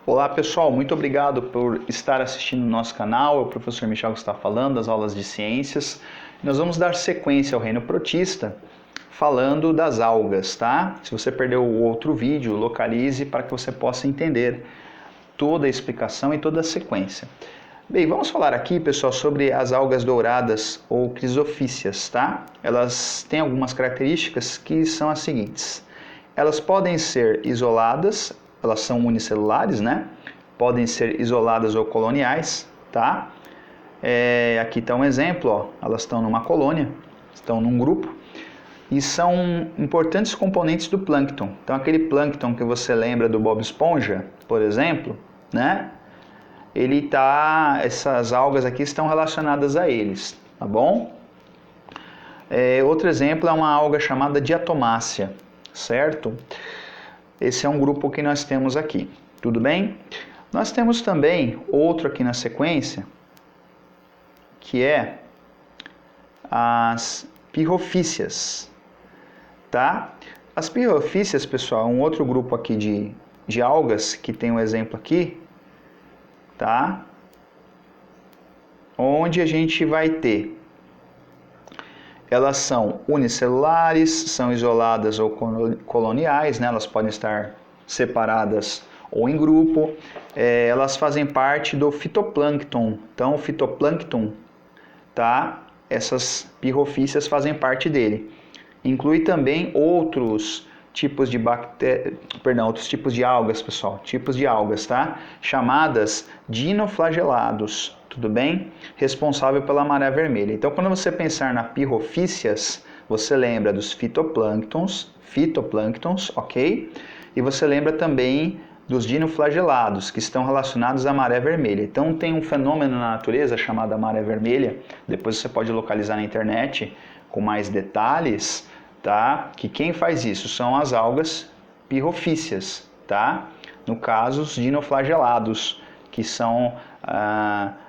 Olá pessoal, muito obrigado por estar assistindo o nosso canal. É o professor Michel que está falando das aulas de ciências. Nós vamos dar sequência ao reino protista falando das algas, tá? Se você perdeu o outro vídeo, localize para que você possa entender toda a explicação e toda a sequência. Bem, vamos falar aqui, pessoal, sobre as algas douradas ou crisofícias, tá? Elas têm algumas características que são as seguintes. Elas podem ser isoladas, elas são unicelulares, né? Podem ser isoladas ou coloniais, tá? Aqui está um exemplo, ó. Elas estão numa colônia, estão num grupo e são importantes componentes do plâncton. Então, aquele plâncton que você lembra do Bob Esponja, por exemplo, né? Essas algas aqui estão relacionadas a eles, tá bom? Outro exemplo é uma alga chamada diatomácea, certo? Esse é um grupo que nós temos aqui, tudo bem? Nós temos também outro aqui na sequência, que é as pirrofícias, tá? As pirrofícias, pessoal, é um outro grupo aqui de algas, que tem um exemplo aqui, tá? Onde a gente vai ter, elas são unicelulares, são isoladas ou coloniais, né? Elas podem estar separadas ou em grupo, elas fazem parte do fitoplâncton. Então, o fitoplâncton, tá? Essas pirrofícias fazem parte dele. Inclui também outros tipos de outros tipos de algas, pessoal, tipos de algas, tá? Chamadas dinoflagelados, tudo bem? Responsável pela maré vermelha. Então, quando você pensar na pirrofícias, você lembra dos fitoplânctons, ok? E você lembra também dos dinoflagelados, que estão relacionados à maré vermelha. Então, tem um fenômeno na natureza chamado maré vermelha, depois você pode localizar na internet com mais detalhes, tá? Que quem faz isso são as algas pirrofícias, tá? No caso, os dinoflagelados, que são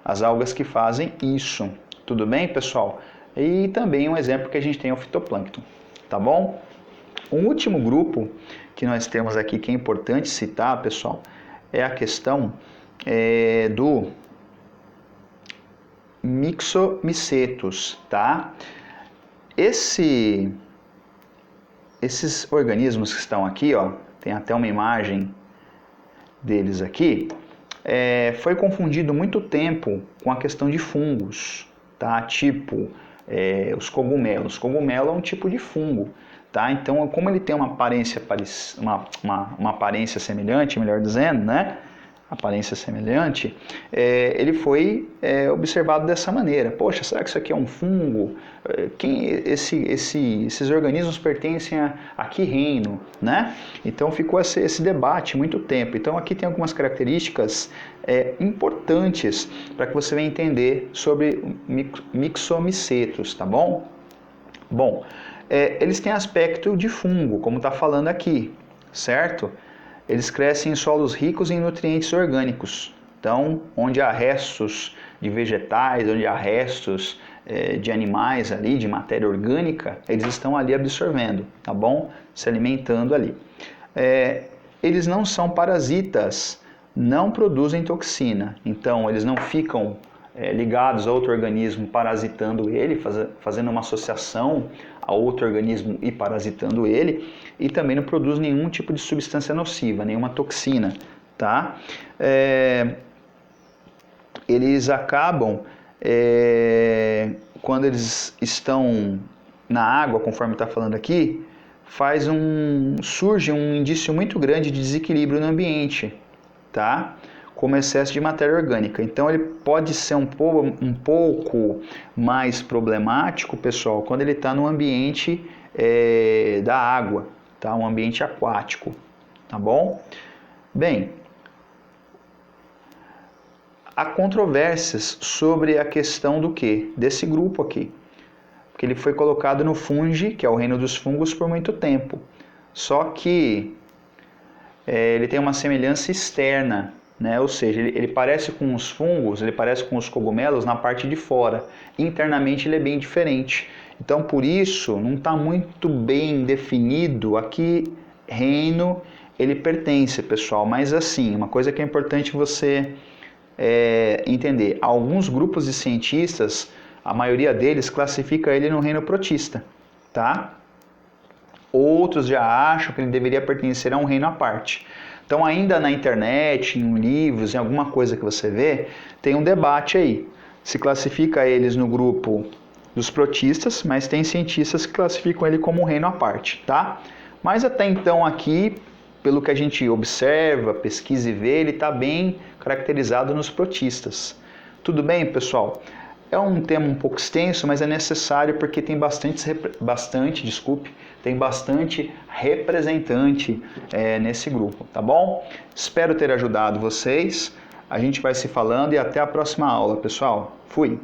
as algas que fazem isso. Tudo bem, pessoal? E também um exemplo que a gente tem é o fitoplâncton, tá bom? Um último grupo que nós temos aqui que é importante citar, pessoal, é a questão do Myxomicetus, tá? Esses organismos que estão aqui, ó, tem até uma imagem deles aqui, foi confundido muito tempo com a questão de fungos, tá? Tipo os cogumelos. Cogumelo é um tipo de fungo, tá? Então, como ele tem uma aparência semelhante, melhor dizendo, né? Aparência semelhante, ele foi observado dessa maneira. Poxa, será que isso aqui é um fungo? Esses organismos pertencem a que reino, né? Então ficou esse debate muito tempo. Então aqui tem algumas características importantes para que você venha entender sobre Myxomicetus, tá bom? Bom, eles têm aspecto de fungo, como está falando aqui, certo? Eles crescem em solos ricos em nutrientes orgânicos. Então, onde há restos de vegetais, onde há restos de animais ali, de matéria orgânica, eles estão ali absorvendo, tá bom? Se alimentando ali. Eles não são parasitas, não produzem toxina. Então, eles não ficam ligados a outro organismo parasitando ele, fazendo uma associação a outro organismo e parasitando ele, e também não produz nenhum tipo de substância nociva, nenhuma toxina, tá? Eles acabam, quando eles estão na água, conforme está falando aqui, surge um indício muito grande de desequilíbrio no ambiente, tá? Como excesso de matéria orgânica. Então ele pode ser um pouco mais problemático, pessoal, quando ele está no ambiente da água, tá? Um ambiente aquático, tá bom? Bem, há controvérsias sobre a questão do quê? Desse grupo aqui, porque ele foi colocado no fungi, que é o reino dos fungos, por muito tempo. Só que ele tem uma semelhança externa, né? Ou seja, ele parece com os fungos, ele parece com os cogumelos na parte de fora. Internamente ele é bem diferente. Então, por isso, não está muito bem definido a que reino ele pertence, pessoal, mas assim, uma coisa que é importante você entender, alguns grupos de cientistas, a maioria deles classifica ele no reino protista, tá? Outros já acham que ele deveria pertencer a um reino à parte. Então, ainda na internet, em livros, em alguma coisa que você vê, tem um debate aí. Se classifica eles no grupo dos protistas, mas tem cientistas que classificam ele como um reino à parte, tá? Mas até então aqui, pelo que a gente observa, pesquisa e vê, ele está bem caracterizado nos protistas. Tudo bem, pessoal? É um tema um pouco extenso, mas é necessário porque tem bastante representante nesse grupo, tá bom? Espero ter ajudado vocês. A gente vai se falando e até a próxima aula, pessoal. Fui!